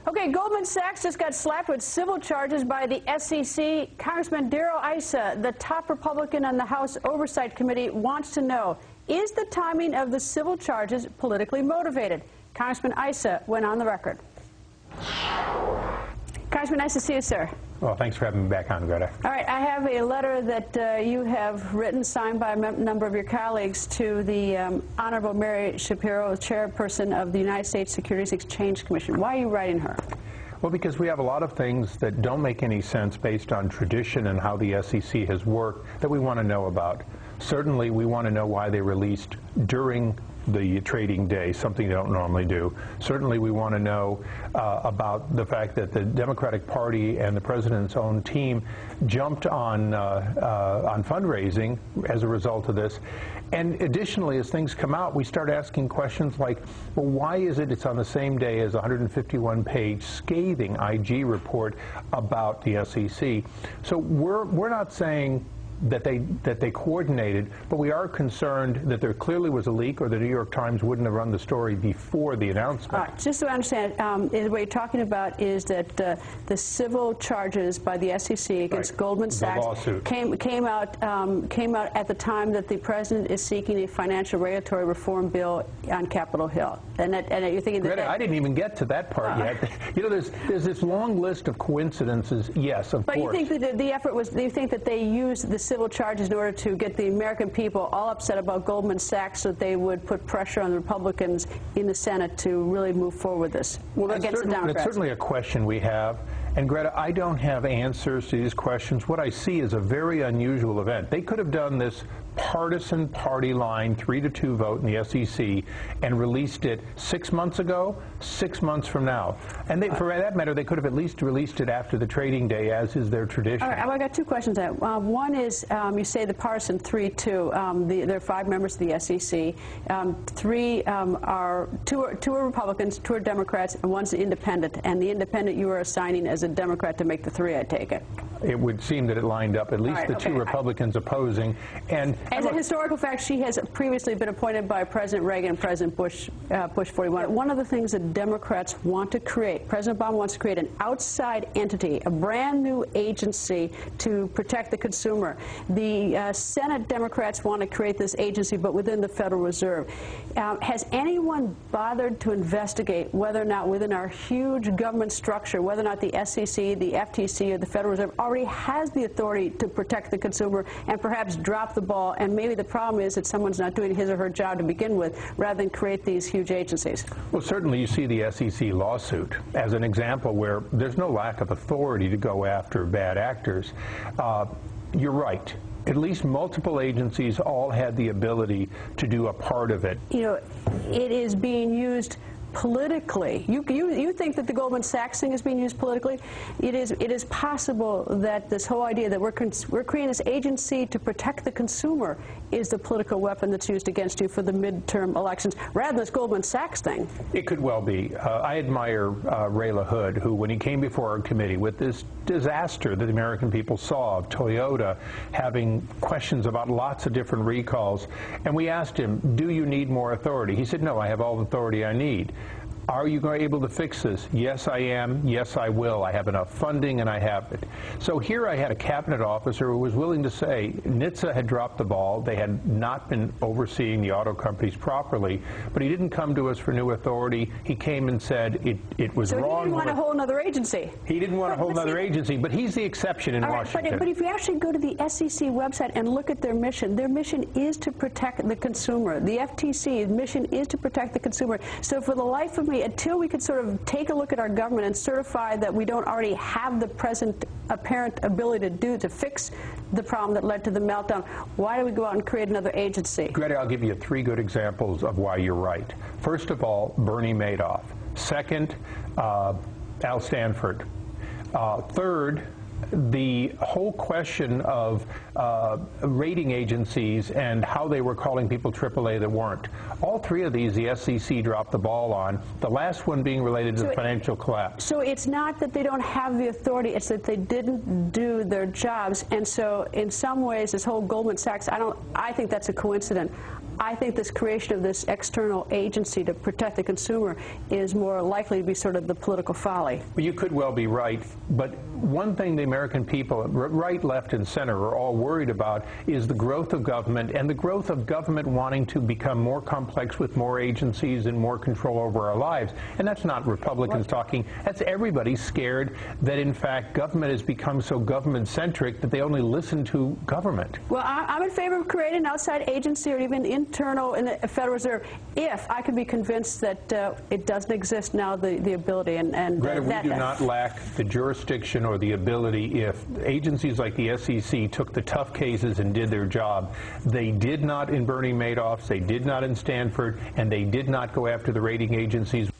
Okay, Goldman Sachs just got slapped with civil charges by the SEC. Congressman Darrell Issa, the top Republican on the House Oversight Committee, wants to know, is the timing of the civil charges politically motivated? Congressman Issa went on the record. Congressman, nice to see you, sir. Well, thanks for having me back on, Greta. All right, I have a letter that you have written, signed by a number of your colleagues, to the Honorable Mary Shapiro, chairperson of the United States Securities Exchange Commission. Why are you writing her? Well, because we have a lot of things that don't make any sense based on tradition and how the SEC has worked that we want to know about. Certainly, we want to know why they released during the trading day, something they don't normally do. Certainly, we want to know about the fact that the Democratic Party and the president's own team jumped on fundraising as a result of this. And additionally, as things come out, we start asking questions like, well, why is it it's on the same day as a 151-page scathing IG report about the SEC? So we're not saying that they coordinated, but we are concerned that there clearly was a leak, or the New York Times wouldn't have run the story before the announcement. All right, just so I understand, what you're talking about is that the civil charges by the SEC against Goldman Sachs came out at the time that the president is seeking a financial regulatory reform bill on Capitol Hill, and you're thinking that. Greta, I didn't even get to that part yet. You know, there's this long list of coincidences. Yes, of course. But you think that the effort was? Do you think that they used the civil charges in order to get the American people all upset about Goldman Sachs so that they would put pressure on the Republicans in the Senate to really move forward with this against the Democrats? That's certainly a question we have. And Greta, I don't have answers to these questions. What I see is a very unusual event. They could have done this partisan party line 3-2 vote in the SEC and released it 6 months ago, 6 months from now. And for that matter, they could have at least released it after the trading day, as is their tradition. All right, I got two questions. One is, you say the partisan 3-2. There are 5 members of the SEC. Two are Republicans, 2 are Democrats, and 1's an independent. And the independent you are assigning as a Democrat to make the 3, I take it. It would seem that it lined up, at least the 2 Republicans opposing. And as a historical fact, she has previously been appointed by President Reagan and President Bush 41. One of the things that Democrats want to create, President Obama wants to create an outside entity, a brand new agency to protect the consumer. The Senate Democrats want to create this agency, but within the Federal Reserve. Has anyone bothered to investigate whether or not within our huge government structure, whether or not the SEC, the FTC, or the Federal Reserve already has the authority to protect the consumer and perhaps drop the ball? And maybe the problem is that someone's not doing his or her job to begin with, rather than create these huge agencies. Well, certainly you see the SEC lawsuit as an example where there's no lack of authority to go after bad actors. You're right. At least multiple agencies all had the ability to do a part of it. You know, it is being used politically. You think that the Goldman Sachs thing is being used politically? It is possible that this whole idea that we're creating this agency to protect the consumer is the political weapon that's used against you for the midterm elections, rather than this Goldman Sachs thing. It could well be. I admire Ray LaHood, who, when he came before our committee with this disaster that the American people saw of Toyota having questions about lots of different recalls, and we asked him, do you need more authority? He said, no, I have all the authority I need. Are you able to fix this? Yes, I am. Yes, I will. I have enough funding, and I have it. So here I had a cabinet officer who was willing to say NHTSA had dropped the ball. They had not been overseeing the auto companies properly, but he didn't come to us for new authority. He came and said it was wrong. So he didn't want a whole other agency. He didn't want a whole other agency, but he's the exception in Washington. But if you actually go to the SEC website and look at their mission is to protect the consumer. The FTC's mission is to protect the consumer. So for the life of me, until we could sort of take a look at our government and certify that we don't already have the present apparent ability to fix the problem that led to the meltdown, why do we go out and create another agency? Greta, I'll give you 3 good examples of why you're right. First of all, Bernie Madoff. Second, Al Stanford. Third, the whole question of rating agencies and how they were calling people AAA that weren't. All 3 of these the SEC dropped the ball on, the last one being related to the financial collapse. So it's not that they don't have the authority, it's that they didn't do their jobs. And so in some ways, this whole Goldman Sachs, I think that's a coincidence. I think this creation of this external agency to protect the consumer is more likely to be sort of the political folly. Well, you could well be right, but one thing the American people, right, left, and center, are all worried about is the growth of government, and the growth of government wanting to become more complex with more agencies and more control over our lives. And that's not Republicans talking. That's everybody scared that, in fact, government has become so government-centric that they only listen to government. Well, I'm in favor of creating an outside agency or even internal in the Federal Reserve if I could be convinced that it doesn't exist now, the ability. And Greta, we do not lack the jurisdiction or the ability. If agencies like the SEC took the tough cases and did their job, they did not in Bernie Madoff's, they did not in Stanford, and they did not go after the rating agencies.